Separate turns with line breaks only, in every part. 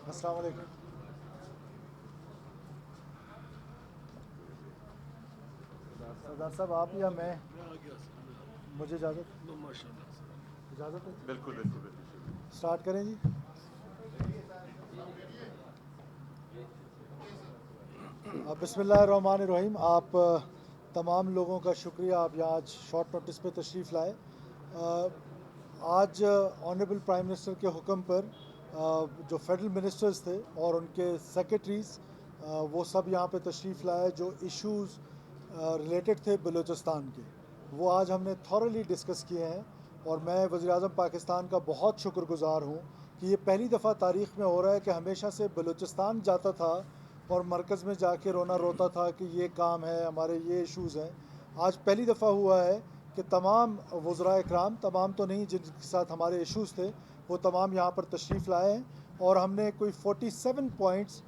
अस्सलाम वालेकुम। सरदार साहब, आप या मैं?
मैं आ गया सर,
मुझे इजाज़त
मैं माशाल्लाह सर।
इजाज़त है।
बिल्कुल बिल्कुल बिल्कुल।
स्टार्ट करें जी। बिस्मिल्लाहिर्रहमानिर्रहीम। आप तमाम लोगों का शुक्रिया, आप यहाँ आज शॉर्ट नोटिस पे तशरीफ़ लाए। आज ऑनरेबल प्राइम मिनिस्टर के हुक्म पर जो फेडरल मिनिस्टर्स थे और उनके सेक्रेटरीज़, वो सब यहाँ पे तशरीफ़ लाए। जो इश्यूज़ रिलेटेड थे बलूचिस्तान के, वो आज हमने थॉरली डिस्कस किए हैं। और मैं वज़ीर-ए-आज़म पाकिस्तान का बहुत शुक्रगुज़ार हूँ कि ये पहली दफ़ा तारीख़ में हो रहा है कि हमेशा से बलूचिस्तान जाता था और मरकज़ में जाके रोना रोता था कि ये काम है, हमारे ये इश्यूज़ हैं। आज पहली दफ़ा हुआ है कि तमाम वज़रा इकराम, तमाम तो नहीं, जिनके साथ हमारे इश्यूज़ थे, वो तमाम यहाँ पर तशरीफ़ लाए हैं। और हमने कोई 47 पॉइंट्स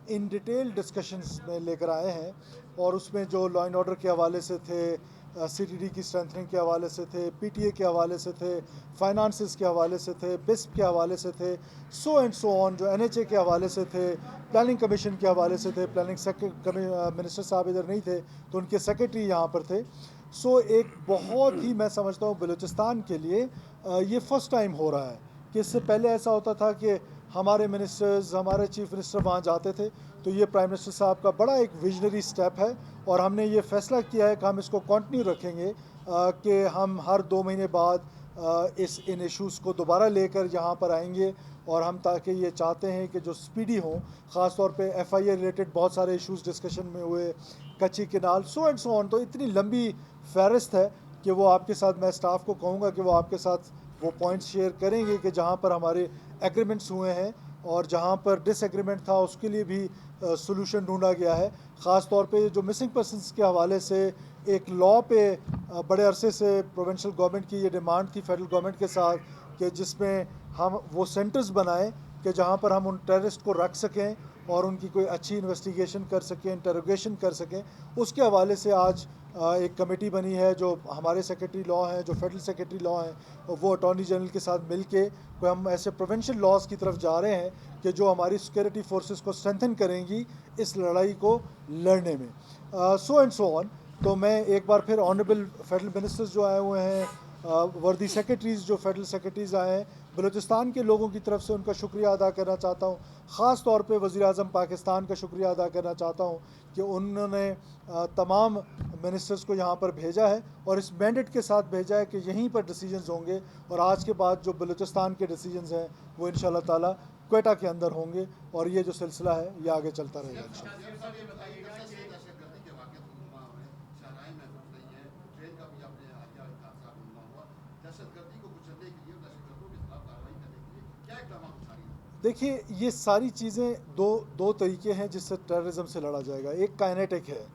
इन डिटेल डिस्कशंस में लेकर आए हैं। और उसमें जो लॉ एंड ऑर्डर के हवाले से थे, सीटीडी की स्ट्रेंथनिंग के हवाले से थे, पीटीए के हवाले से थे, फाइनेंसेस के हवाले से थे, बिस्प के हवाले से थे, सो एंड सो ऑन, जो एनएचए के हवाले से थे, प्लानिंग कमीशन के हवाले से थे। प्लानिंग मिनिस्टर साहब इधर नहीं थे तो उनके सेक्रेटरी यहाँ पर थे। सो एक बहुत ही, मैं समझता हूँ बलूचिस्तान के लिए ये फ़र्स्ट टाइम हो रहा है कि इससे पहले ऐसा होता था कि हमारे मिनिस्टर्स, हमारे चीफ मिनिस्टर वहाँ जाते थे। तो ये प्राइम मिनिस्टर साहब का बड़ा एक विजनरी स्टेप है और हमने ये फैसला किया है कि हम इसको कंटिन्यू रखेंगे, कि हम हर 2 महीने बाद इन इश्यूज़ को दोबारा लेकर यहाँ पर आएंगे। और हम ताकि ये चाहते हैं कि जो स्पीडी हों, ख़ास तौर पे एफआईए रिलेटेड बहुत सारे इश्यूज़ डिस्कशन में हुए, कच्ची canal, so and so on. तो इतनी लंबी फहरिस्त है कि वो आपके साथ, मैं स्टाफ को कहूँगा कि वो आपके साथ वो पॉइंट्स शेयर करेंगे कि जहाँ पर हमारे एग्रीमेंट्स हुए हैं और जहाँ पर डिसएग्रीमेंट था उसके लिए भी सोल्यूशन ढूंढा गया है। ख़ास तौर पे जो मिसिंग पर्सनस के हवाले से एक लॉ पे बड़े अरसे से प्रोविंशियल गवर्नमेंट की ये डिमांड थी फेडरल गवर्नमेंट के साथ कि जिसमें हम वो सेंटर्स बनाएं कि जहाँ पर हम उन टेररिस्ट को रख सकें और उनकी कोई अच्छी इन्वेस्टिगेशन कर सकें, इंटरोगेशन कर सकें। उसके हवाले से आज एक कमेटी बनी है। जो हमारे सेक्रेटरी लॉ हैं, जो फेडरल सेक्रेटरी लॉ हैं, वो अटॉर्नी जनरल के साथ मिल के कोई हम ऐसे प्रोविंशियल लॉज की तरफ जा रहे हैं कि जो हमारी सिक्योरिटी फोर्सेस को स्ट्रेंथन करेंगी इस लड़ाई को लड़ने में, सो एंड सो ऑन। तो मैं एक बार फिर ऑनरेबल फेडरल मिनिस्टर्स जो आए हुए हैं, वर्दी सेक्रेटरीज़ जो फेडरल सेक्रेटरीज़ आए हैं, बलूचिस्तान के लोगों की तरफ से उनका शुक्रिया अदा करना चाहता हूँ। ख़ास तौर पे वज़ीर-ए-आज़म पाकिस्तान का शुक्रिया अदा करना चाहता हूँ कि उन्होंने तमाम मिनिस्टर्स को यहाँ पर भेजा है और इस मैंडेट के साथ भेजा है कि यहीं पर डिसीजंस होंगे। और आज के बाद जो बलूचिस्तान के डिसीजंस हैं वो इंशाल्लाह ताला क्वेटा के अंदर होंगे और ये जो सिलसिला है ये आगे चलता रहेगा इंशाल्लाह। देखिए, ये सारी चीज़ें दो दो तरीके हैं जिससे टेररिज्म से लड़ा जाएगा। एक काइनेटिक है,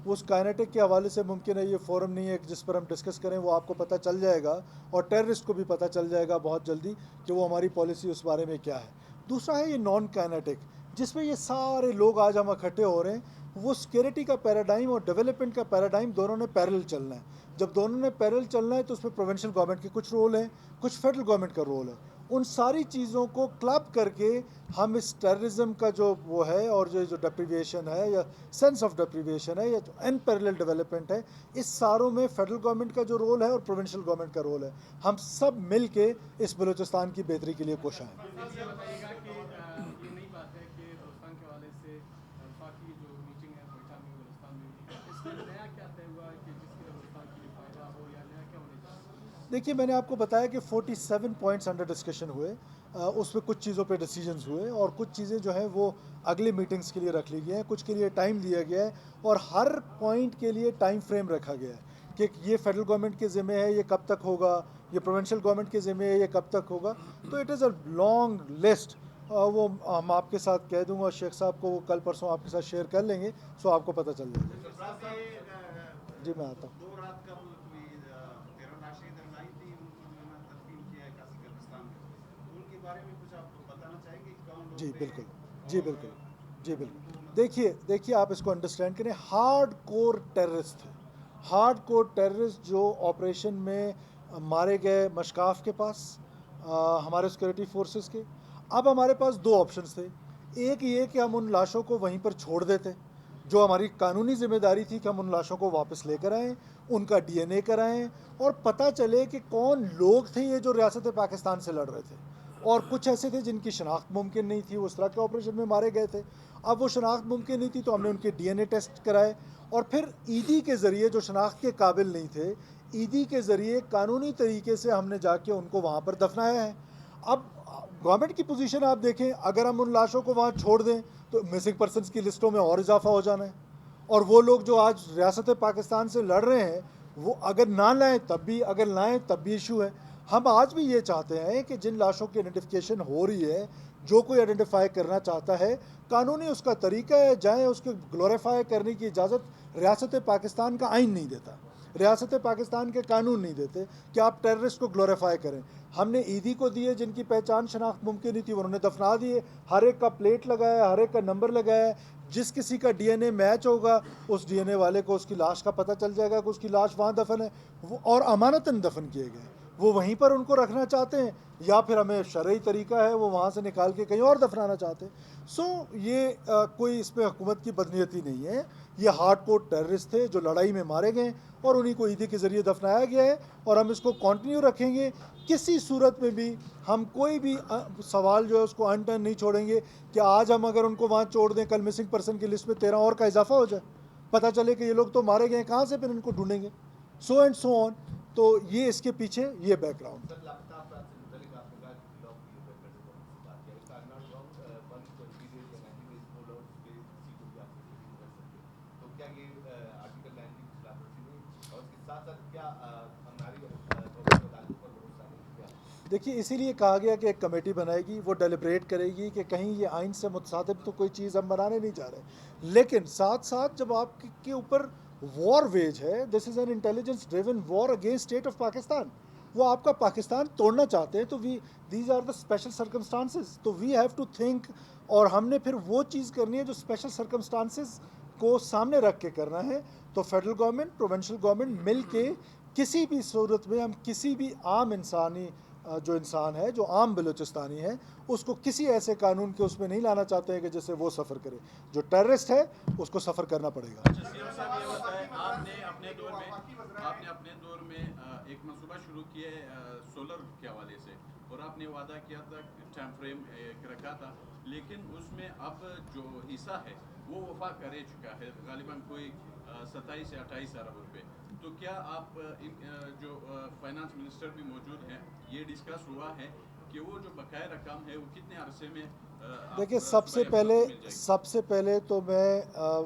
उस काइनेटिक के हवाले से मुमकिन है ये फोरम नहीं है जिस पर हम डिस्कस करें, वो आपको पता चल जाएगा और टेररिस्ट को भी पता चल जाएगा बहुत जल्दी कि वो हमारी पॉलिसी उस बारे में क्या है। दूसरा है ये नॉन काइनेटिक, जिसमें ये सारे लोग आज हम इकट्ठे हो रहे हैं। वो सिक्योरिटी का पैराडाइम और डेवलपमेंट का पैराडाइम दोनों ने पैरेलल चलना है। जब दोनों ने पैरेलल चलना है तो उसमें प्रोविंशियल गवर्नमेंट के कुछ रोल हैं, कुछ फेडरल गवर्नमेंट का रोल है। उन सारी चीज़ों को क्लब करके हम इस टेररिज्म का जो वो है और जो डेप्रिवेशन है या सेंस ऑफ डेप्रिवेशन है या जो अनपैरेलल डेवलपमेंट है, इस सारों में फेडरल गवर्नमेंट का जो रोल है और प्रोविंशियल गवर्नमेंट का रोल है। हम सब मिल के इस बलूचिस्तान की बेहतरी के लिए कोशिश हैं।
साहब ये बताइएगा कि ये नई बात है कि बलूचिस्तान के हवाले से वफाकी जो मीटिंग है कोयटा में बलूचिस्तान में हुई, इसमें नया क्या तय हुआ कि जिसकी बलूचिस्तान के लिए फ़ायदा हो या नया क्या होने जा रहा है?
देखिए, मैंने आपको बताया कि 47 पॉइंट्स अंडर डिस्कशन हुए। उसमें कुछ चीज़ों पे डिसीजंस हुए और कुछ चीज़ें जो हैं वो अगले मीटिंग्स के लिए रख ली गई हैं, कुछ के लिए टाइम दिया गया है और हर पॉइंट के लिए टाइम फ्रेम रखा गया है कि ये फेडरल गवर्नमेंट के ज़िम्मे है, ये कब तक होगा, ये प्रोविंशियल गवर्नमेंट के ज़िम्मे है, ये कब तक होगा। तो it is a long list. वो हम आपके साथ कह दूंगा, शेख साहब को वो कल परसों आपके साथ शेयर कर लेंगे, सो आपको पता चल जाएगा। जी, मैं आता हूँ।
2 रात कबल कोई 13 लाशें इधर लाई थी, उनको जो है ना तदफीन किया है कासी कब्रिस्तान में। तो उनके बारे में कुछ आप बताना चाहेंगे कि कौन
जी
लोग थे
बिल्कुल, जी
और
बिल्कुल, जी बिल्कुल।
उनको मतलब
देखिए देखिए, आप इसको अंडरस्टैंड करें, हार्ड कोर टेररिस्ट थे। हार्ड कोर टेररिस्ट जो ऑपरेशन में मारे गए मशकाफ के पास, हमारे सिक्योरिटी फोर्सेस के। अब हमारे पास दो ऑप्शंस थे। एक ये कि हम उन लाशों को वहीं पर छोड़ देते, जो हमारी कानूनी जिम्मेदारी थी कि हम उन लाशों को वापस लेकर आएँ, उनका डीएनए कराएं और पता चले कि कौन लोग थे ये जो रियासत पाकिस्तान से लड़ रहे थे। और कुछ ऐसे थे जिनकी शनाख्त मुमकिन नहीं थी, वो उस तरह के ऑपरेशन में मारे गए थे। अब वो शनाख्त मुमकिन नहीं थी तो हमने उनके डीएनए टेस्ट कराए और फिर ईडी के ज़रिए, जो शनाख्त के काबिल नहीं थे, ईडी के ज़रिए कानूनी तरीके से हमने जाके उनको वहाँ पर दफनाया है। अब गवर्नमेंट की पोजीशन आप देखें, अगर हम उन लाशों को वहाँ छोड़ दें तो मिसिंग पर्सनस की लिस्टों में और इजाफा हो जाना है, और वो लोग जो आज रियासत पाकिस्तान से लड़ रहे हैं वो अगर ना लाएं तब भी, अगर लाएं तब भी इशू है। हम आज भी ये चाहते हैं कि जिन लाशों की आइडेंटिफिकेशन हो रही है, जो कोई आइडेंटिफाई करना चाहता है, कानूनी उसका तरीका है, जाएँ, उसको ग्लोरीफाई करने की इजाज़त रियासत पाकिस्तान का आइन नहीं देता, रियासत पाकिस्तान के कानून नहीं देते कि आप टेररिस्ट को ग्लोरीफाई करें। हमने ईदी को दिए जिनकी पहचान शनाख्त मुमकिन नहीं थी, उन्होंने दफना दिए, हर एक का प्लेट लगाया, हर एक का नंबर लगाया, जिस किसी का डीएनए मैच होगा उस डीएनए वाले को उसकी लाश का पता चल जाएगा कि उसकी लाश वहाँ दफन है, वो और अमानतन दफन किए गए, वो वहीं पर उनको रखना चाहते हैं या फिर हमें शरई तरीका है वो वहाँ से निकाल के कहीं और दफनाना चाहते हैं। सो ये कोई इसमें हुकूमत की बदनीयती नहीं है, ये हार्डकोर टेररिस्ट थे जो लड़ाई में मारे गए और उन्हीं को ईदी के ज़रिए दफनाया गया है और हम इसको कंटिन्यू रखेंगे। किसी सूरत में भी हम कोई भी सवाल जो है उसको अनटर्न नहीं छोड़ेंगे कि आज हम अगर उनको वहाँ छोड़ दें, कल मिसिंग पर्सन की लिस्ट में 13 और का इजाफा हो जाए, पता चले कि ये लोग तो मारे गए, कहाँ से फिर इनको ढूंढेंगे, सो एंड सो ऑन। तो ये इसके पीछे ये बैकग्राउंड। देखिए, इसीलिए कहा गया कि एक कमेटी बनाएगी, वो डेलिब्रेट करेगी कि कहीं ये आइन से मुतसादिब तो कोई चीज़ हम बनाने नहीं जा रहे। लेकिन साथ साथ जब आपके ऊपर वॉर वेज है, this is an intelligence driven war against state of Pakistan, वो आपका पाकिस्तान तोड़ना चाहते हैं, तो these are the special circumstances, तो वी हैव टू थिंक, और हमने फिर वो चीज़ करनी है जो स्पेशल सर्कमस्टांसेस को सामने रख के करना है। तो फेडरल गवर्नमेंट, प्रोविंशियल गवर्नमेंट मिल के किसी भी सूरत में हम किसी भी आम इंसानी जो इंसान है, जो आम बलूचिस्तानी है, उसको किसी ऐसे कानून के उसमें नहीं लाना चाहते हैं कि जिससे वो सफ़र करे। जो टेररिस्ट है उसको सफ़र करना पड़ेगा।
अच्छा सीएम साहब, ये बताएं, आपने अपने दौर में एक मंसूबा शुरू किया सोलर के हवाले से, और आपने वादा किया था, टाइम फ्रेम रखा था, लेकिन उसमें अब जो हिस्सा है वो वफा कर चुका है, गालिबन कोई 27 से 28 अरब रुपए। तो क्या आप जो फाइनेंस मिनिस्टर भी मौजूद हैं, ये डिस्कस हुआ है कि वो जो बकाया रकम है वो कितने अरसे में?
देखिए, सबसे पहले तो मैं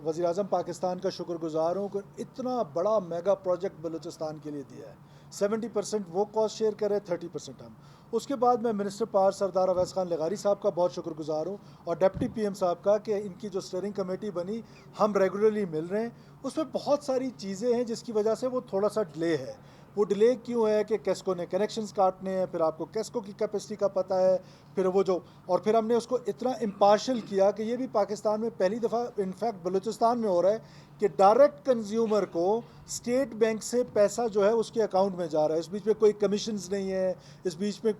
वज़ीर आज़म पाकिस्तान का शुक्रगुज़ार हूँ कि इतना बड़ा मेगा प्रोजेक्ट बलूचिस्तान के लिए दिया है। 70% वो कॉस्ट शेयर करे, 30% हम। उसके बाद मैं मिनिस्टर पार सरदार अवैस खान लगारी साहब का बहुत शुक्रगुज़ार हूँ और डिप्टी पीएम साहब का कि इनकी जो स्टीयरिंग कमेटी बनी, हम रेगुलरली मिल रहे हैं। उसमें बहुत सारी चीज़ें हैं जिसकी वजह से वो थोड़ा सा डिले है। वो डिले क्यों है कि कैस्को ने कनेक्शंस काटने हैं, फिर आपको कैस्को की कैपेसिटी का पता है, फिर वो जो, और फिर हमने उसको इतना इम्पार्शल किया कि ये भी पाकिस्तान में पहली दफ़ा इनफैक्ट बलूचिस्तान में हो रहा है कि डायरेक्ट कंज्यूमर को स्टेट बैंक से पैसा जो है उसके अकाउंट में जा रहा है। इस बीच में कोई कमीशंस नहीं है, इस बीच में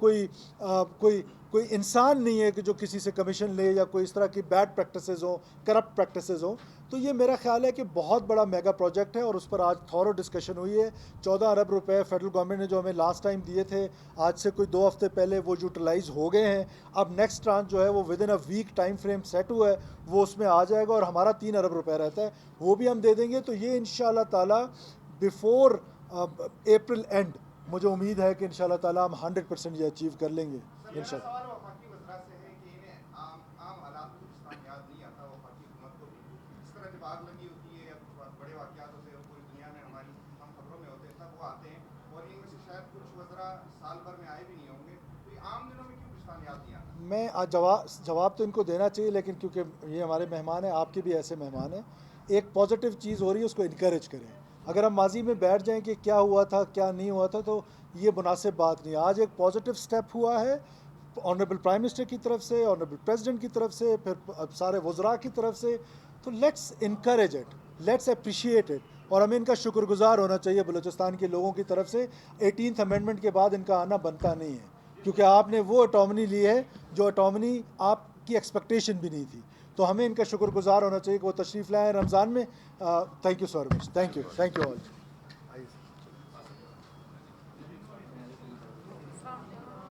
कोई इंसान नहीं है कि जो किसी से कमीशन ले या कोई इस तरह की बैड प्रैक्टिसेस हो, करप्ट प्रैक्टिसेस हो। तो ये मेरा ख्याल है कि बहुत बड़ा मेगा प्रोजेक्ट है और उस पर आज थॉरो डिस्कशन हुई है। 14 अरब रुपए फेडरल गवर्नमेंट ने जो हमें लास्ट टाइम दिए थे, आज से कोई 2 हफ्ते पहले वो यूटिलाइज़ हो गए हैं। अब नेक्स्ट ट्रांच जो है वो within a week time frame set हुआ है, वो उसमें आ जाएगा और हमारा 3 अरब रुपए रहता है, वो भी हम दे देंगे। तो ये इंशाल्लाह ताला बिफोर अप्रैल एंड मुझे उम्मीद है कि इंशाल्लाह ताला हम 100% ये अचीव कर लेंगे इंशाल्लाह।
आग लगी होती है या कुछ बड़े वाक़यात होते हैं पूरी दुनिया में, हमारी हम खबरों में होते हैं, तब वो आते हैं और इनमें से शायद कुछ वज़रा साल भर में आए भी नहीं होंगे, तो ये आम दिनों में क्यों पिछला याद नहीं आता?
मैं आज जवाब तो इनको देना चाहिए, लेकिन क्योंकि ये हमारे मेहमान हैं, आपके भी ऐसे मेहमान हैं, एक पॉजिटिव चीज़ हो रही है उसको इनकरेज करें। अगर हम माजी में बैठ जाएँ कि क्या हुआ था क्या नहीं हुआ था, तो ये मुनासिब बात नहीं। आज एक पॉजिटिव स्टेप हुआ है ऑनरेबल प्राइम मिनिस्टर की तरफ से, ऑनरेबल प्रेसिडेंट की तरफ से, फिर सारे वज़रा की तरफ से। तो let's encourage it, let's appreciate it, और हमें इनका शुक्रगुजार होना चाहिए बलूचिस्तान के लोगों की तरफ से। 18th अमेंडमेंट के बाद इनका आना बनता नहीं है, क्योंकि आपने वो ऑटोमनी ली है जो ऑटोमनी आपकी एक्सपेक्टेशन भी नहीं थी। तो हमें इनका शुक्रगुजार होना चाहिए कि वो तशरीफ़ लाए रमज़ान में। Thank you so much, thank you all.